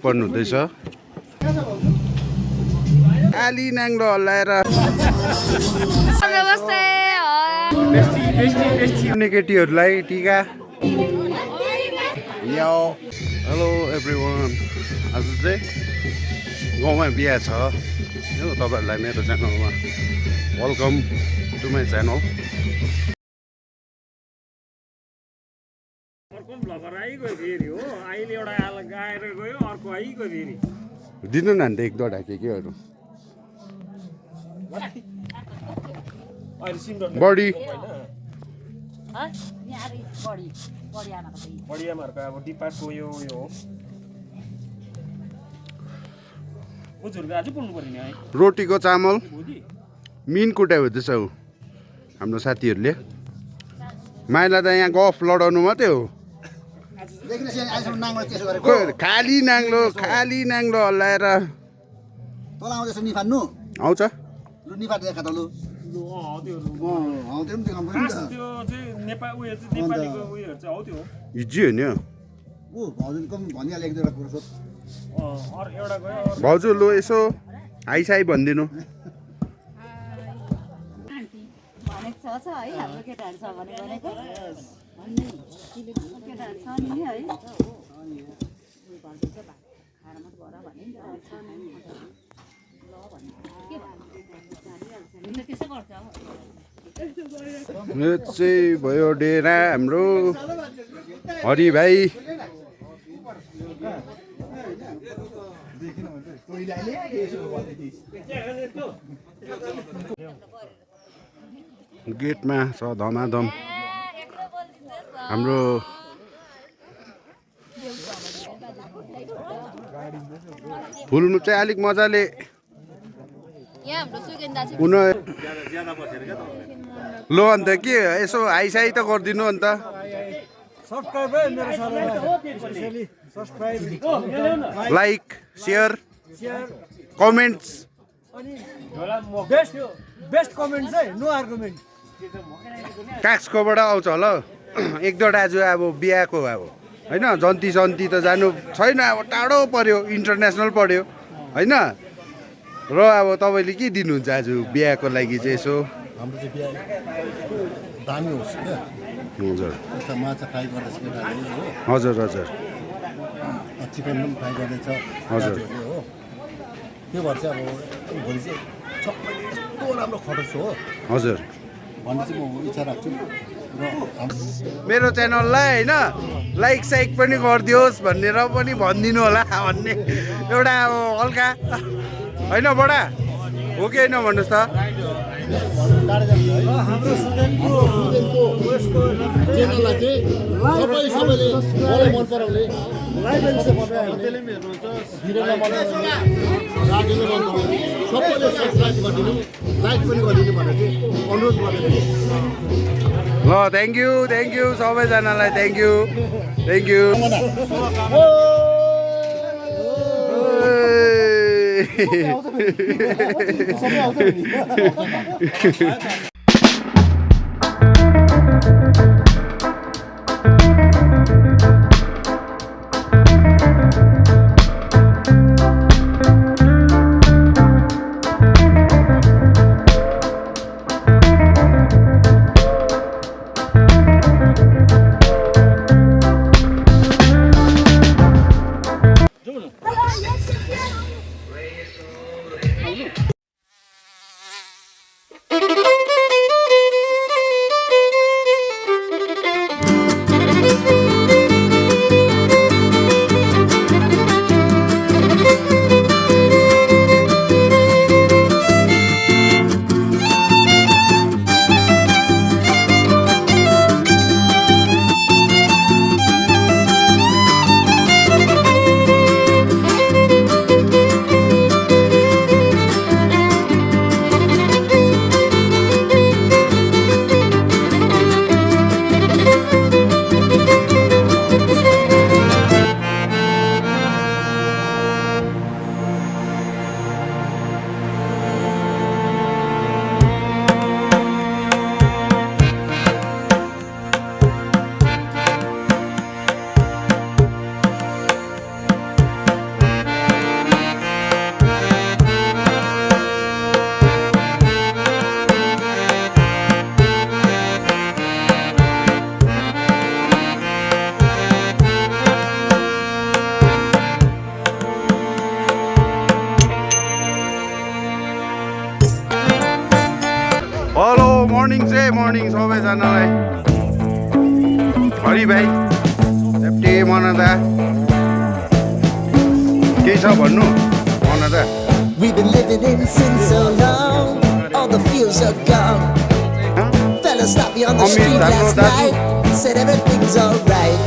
Open हुँदैछ। काली नाङ्लो हल्लाएर केटीहरूलाई टिका। हेलो एभ्रिवान, आज चाहिँ गाउँमा बिहा छ हो। तपाईँहरूलाई मेरो च्यानलमा वेलकम टु माई च्यानल। दिनु न अन्त एक दुईवटा केहरू बडी रोटीको चामल मिन कुटाइ हुँदैछ ऊ हाम्रो साथीहरूले। माइला त यहाँ गफ लडाउनु मात्रै हो। खाली नाङ्लो हल्लाएर आउँछ। हिजो हो नि भाउजू लु यसो हाइसाई भनिदिनु। यो चाहिँ भयो डेरा हाम्रो हरि भाइ। गेटमा छ धमाधम हाम्रो फुल चाहिँ अलिक मजाले लो अन्त के यसो हाइसाई त गरिदिनु अन्त। Like share comments. Best comment चाहिँ नो आर्गुमेन्ट। काक्सकोबाट आउँछ होला एक दुईवटा आज अब बिहाको अब होइन। जन्ती सन्ती त जानु छैन, अब टाढो पर्यो, इन्टरनेसनल पर्यो होइन। र अब तपाईँले के दिनुहुन्छ आज बिहाको लागि चाहिँ यसो? हाम्रो चाहिँ बिहा दामी होस् क्या। हजुर माछा फ्राई गर्दैछ केटाहरूले हो। हजुर हजुर चिकन पनि फ्राई गर्दैछ हजुर हो। त्यो भएर चाहिँ अब भोलि चाहिँ सबैले यस्तो राम्रो खटोस् हो हजुर भन्ने चाहिँ म इच्छा राख्छु। र मेरो च्यानललाई होइन लाइक साइक पनि गरिदियोस् भनेर पनि भनिदिनु होला भन्ने एउटा अब हल्का होइन बडा हो कि होइन भन्नुहोस् त। हाम्रो स्टुडेन्टको च्यानललाई चाहिँ सबैले मलाई मन पराउने सबैले सब्सक्राइब गरिदिनु, लाइक पनि गरिदिनु भनेर चाहिँ अनुरोध गर्छु। ल थ्याङ्क यू सबैजनालाई थ्याङ्क यू। सबैजनालाई। हरि भाइ सेफ्टी मनाउँदा केही छ भन्नु मनाउँदा? We've been living in sin so long, all the feels are gone. Fella stopped me on the street last night, said everything's alright.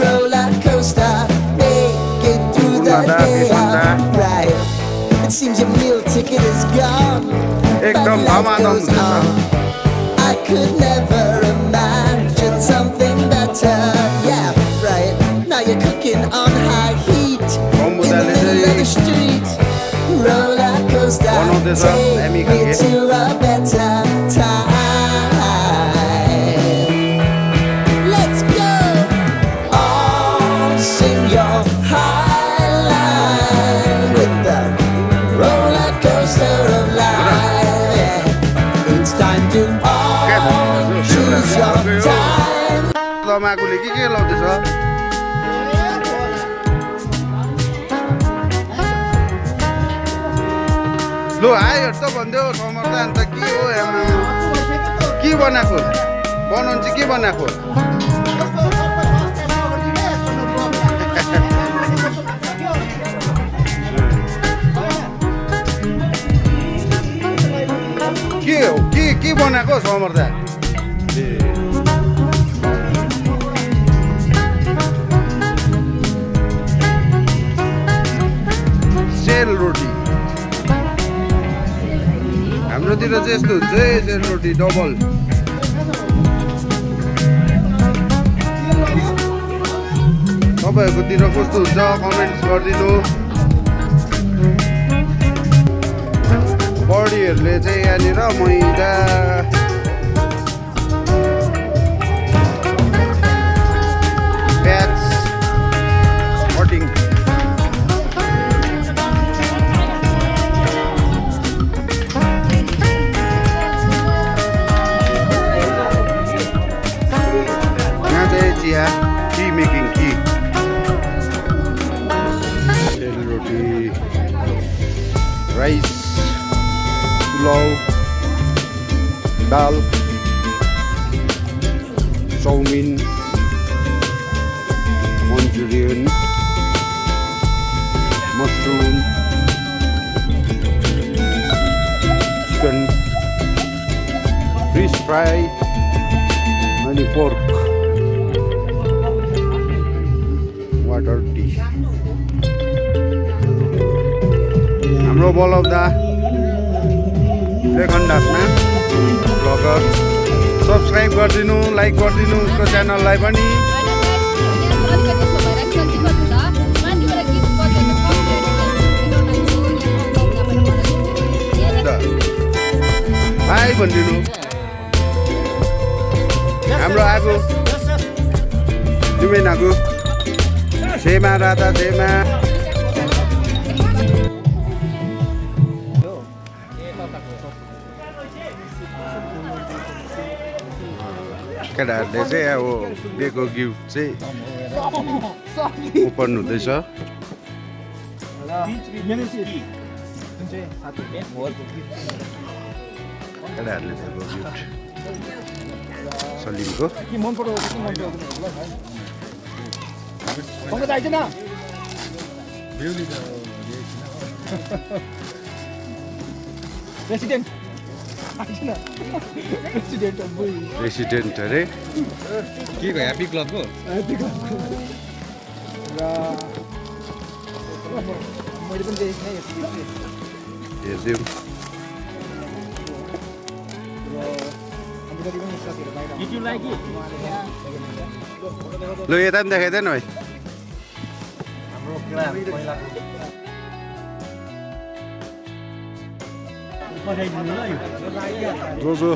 Roller coaster, make it through the day alright. It seems your meal ticket is gone, but life goes on. I could never imagine something better. Yeah, right. Now you're cooking on high heat in the middle of the street. Roller coaster, take me to a better time. Let's go. All sing your high line with the roller coaster of life. Yeah. It's time to all choose your time. तमाकुले के लाउँदैछ? लु आयो त भन्देऊ समर्थ अन्त के हो आमा के बनाएको बनाउनु चाहिँ के बनाएको के हो के बनाएको समर्थ सेल रोटी हाम्रोतिर चाहिँ यस्तो हुन्छ है सेल रोटी डबल तपाईँहरूकोतिर कस्तो हुन्छ कमेन्ट्स गरिदिनु बडीहरूले चाहिँ यहाँनिर मैदा प्याज कटिङ tea making tea सेल रोटी राइस पुलाव दाल chow mein Manchurian mushroom chicken fish fry अनि पोर्क वाटर टी हाम्रो बलौदा लेखन्डासमा ब्लगर सब्सक्राइब गरिदिनु लाइक गरिदिनु उसको च्यानललाई पनि भाइ भनिदिनु हाम्रो आगो जुमेन आगो सेमा राधा सेमा केटाहरूले चाहिँ अब दिएको गिफ्ट चाहिँ ओपन हुँदैछ केटाहरूले दिएको गिफ्ट सलिमको रेसिडेन्ट अरे के को ह्याप्पी क्लबको हेरिदिउँ ल यता पनि देखाइदिएन भाइ जो जो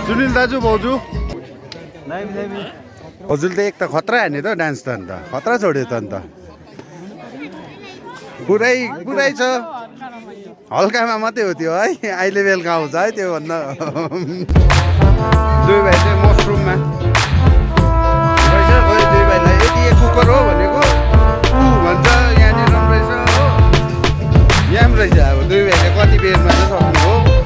सुनिल दाजु भाउजू हजुर त एक त खतरा हाने त डान्स त अन्त खतरा छोड्यो त अन्त पुरै छ हल्कामा मात्रै हो त्यो है अहिले बेलुका आउँछ है त्योभन्दा दुई भाइ चाहिँ मसरुममा रहेछ खोइ दुई भाइलाई यति कुकर हो भनेको भन्छ यहाँनिर राम्रो रहेछ हो यहाँ पनि रहेछ अब दुई भाइले कति बेरमा चाहिँ सक्नु हो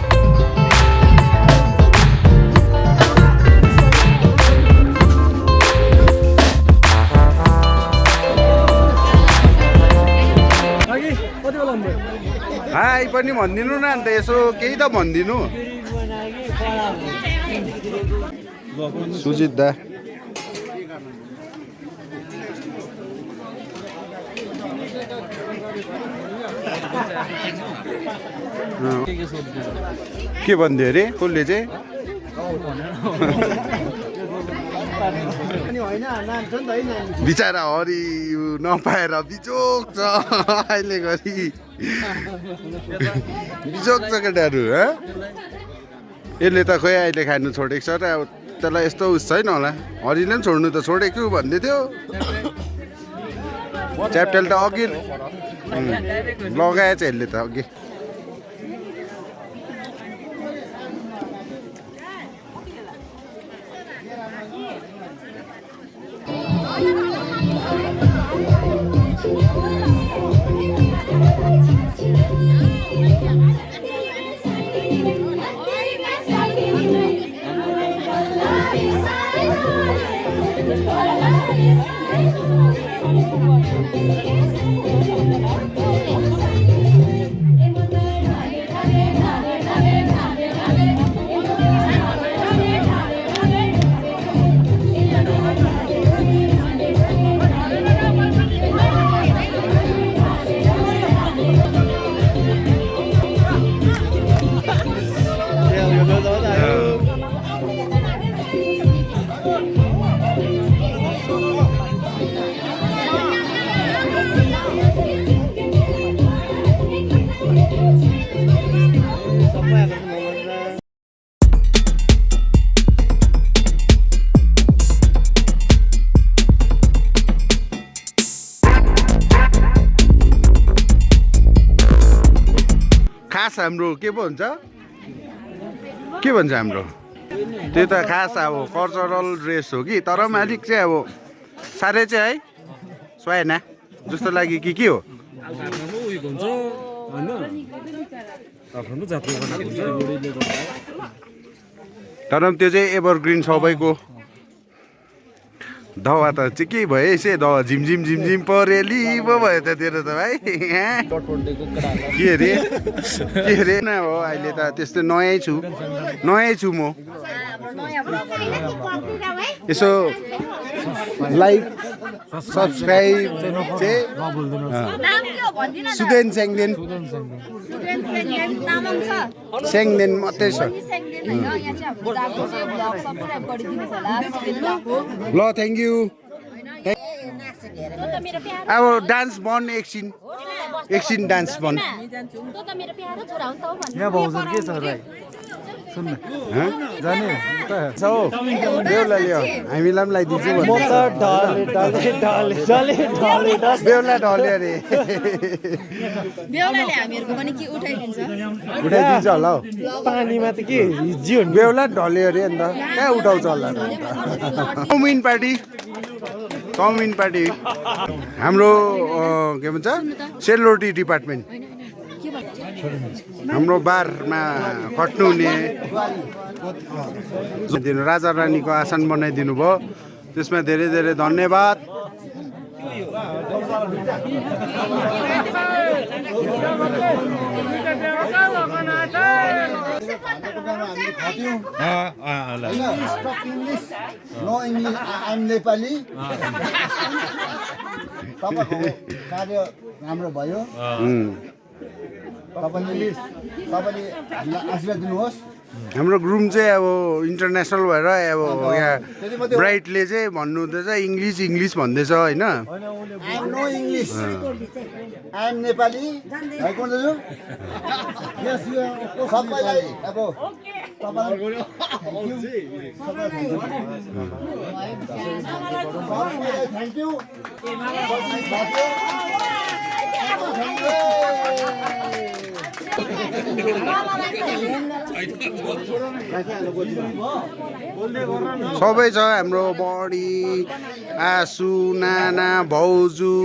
हाई पनि भनिदिनु न अन्त यसो केही त भनिदिनु सुजित दा के भनिदियो अरे कसले चाहिँ बिचरा हरि नपाएर बिचोक छ अहिले घरि बिचोक छ केटाहरू यसले त खोइ अहिले खानु छोडेको छ र अब त्यसलाई यस्तो उस छैन होला हरिले पनि छोड्नु त छोडेको भन्दै थियो च्याप्टेल त अघि लगाएछ यसले त अघि खास हाम्रो के पो हुन्छ के भन्छ हाम्रो त्यो त खास अब कल्चरल ड्रेस हो कि तर पनि अलिक चाहिँ अब साह्रै चाहिँ है सुहाएन जस्तो लाग्यो कि के हो तर पनि त्यो चाहिँ एभरग्रिन सबैको दवा त चाहिँ के भयो यसै दवा झिमझिम झिमझिम परेली पो भयो त तेरो त भाइ के अरे न हो अहिले त त्यस्तो नयाँ छु म यसो लाइक सब्सक्राइब चाहिँ सुदेन सेङदेन मात्रै छ ल थ्याङ्क यू अब डान्स बन एकछिन डान्स बन जाने बेहुला ल्यायो हामीलाई पनि लगाइदिन्छु बेहुला ढल्यो अरे उठाइदिन्छ होला हौ पानीमा त के हिज्यो बेहुला ढल्यो अरे अन्त कहाँ उठाउँछ होला चाउमिन पार्टी हाम्रो के भन्छ सेलरोटी डिपार्टमेन्ट हाम्रो बारमा खट्नु हुने राजा रानीको आसन बनाइदिनु भयो त्यसमा धेरै धेरै धन्यवाद नेपाली तपाईँको कार्य राम्रो भयो तपाईँले आशीर्वाद दिनुहोस् हाम्रो ग्रुम चाहिँ अब इन्टरनेसनल भएर अब यहाँ ब्राइटले चाहिँ भन्नु हुँदैछ इङ्ग्लिस भन्दैछ होइन नेपाली सबैलाई अब थ्याङ्क यू सबै छ हाम्रो बडी आसु नाना भाउजू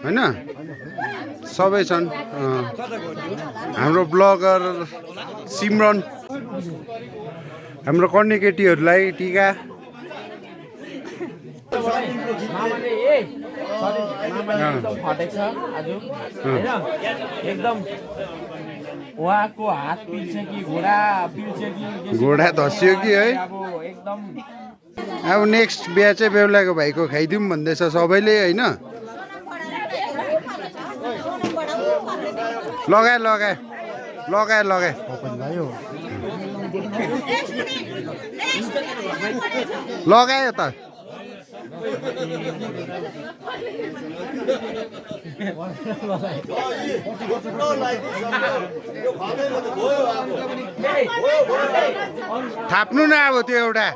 होइन सबै छन् हाम्रो ब्लगर सिमरन हाम्रो कन्ने केटीहरूलाई टिका फटेको छ आज होइन एकदम उहाँको हात पिल्छ कि घोडा पिल्छ कि घोडा धस्यो कि है अब एकदम अब नेक्स्ट बिहा चाहिँ बेहुलाको भाइको खाइदिउँ भन्दैछ सबैले होइन लगाए लगाए लगाए लगाए लगायो त थाप्नु न अब त्यो एउटा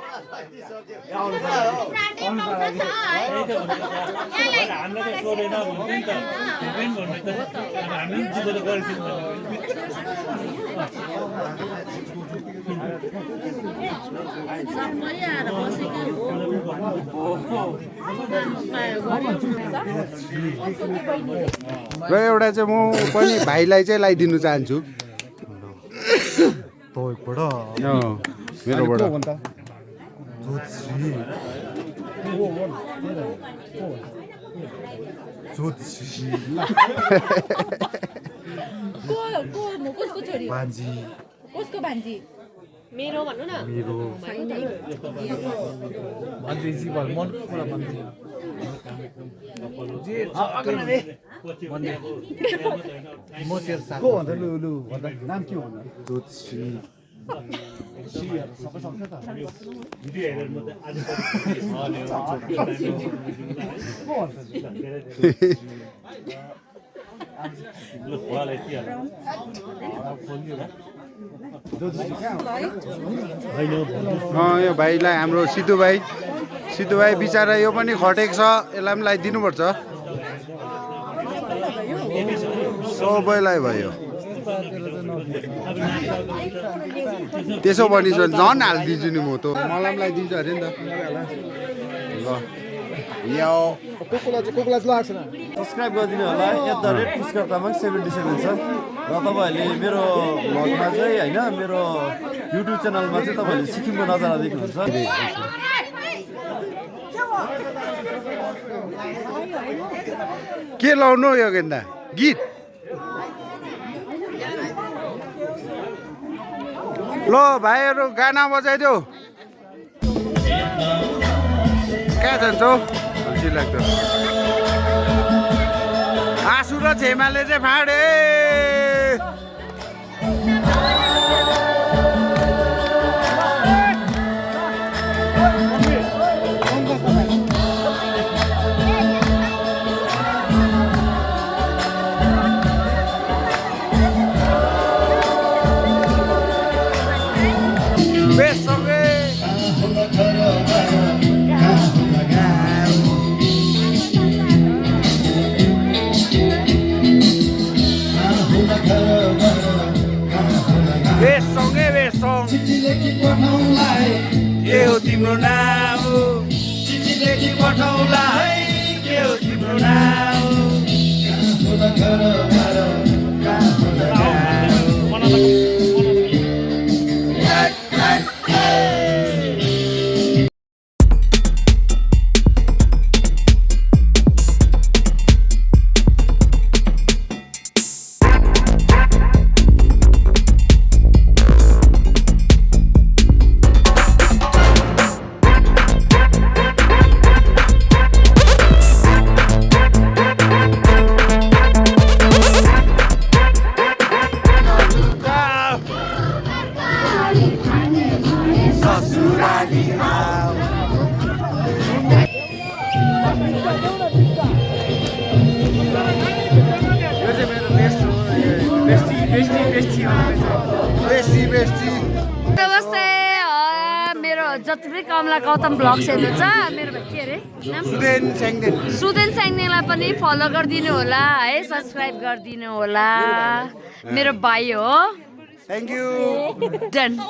र एउटा चाहिँ म पनि भाइलाई चाहिँ लगाइदिनु चाहन्छु मेरोबाट कसको छोरी कसको भान्जी मेरो भन्नु न मेरो नाम के भन्नु यो भाइलाई हाम्रो सिद्धु भाइ बिचरा यो पनि खटेको छ यसलाई पनि लगाइदिनुपर्छ सबैलाई भयो त्यसो भने झन् हालिदिन्छु नि म त मलाई पनि लगाइदिन्छु अरे नि त ल यो कोकोला लाग्छ न सब्सक्राइब गरिदिनु होला @पुष्कर तामाङ 77 छ र तपाईँहरूले मेरो भ्लगमा चाहिँ होइन मेरो युट्युब च्यानलमा चाहिँ तपाईँहरूले सिक्किमको नजारा देख्नुहुन्छ के लाउनु यो गेन्दा गीत ल भाइहरू गाना बजाइदेऊ कहाँ जान्छौ खुसी लाग्दो आँसु र झेमाले चाहिँ फाडे के हो तिम्रो नाम चिठी लेखी पठाउला है के हो तिम्रो नाम नमस्ते मेरो जति पनि कमला गौतम ब्लग्स हेर्नुहुन्छ मेरो भाइ के अरे नाम सुदेन स्याङदेन सुदेन स्याङदेनलाई पनि फलो गरिदिनु होला है सब्सक्राइब गरिदिनु होला मेरो भाइ हो थ्याङ्क यू डन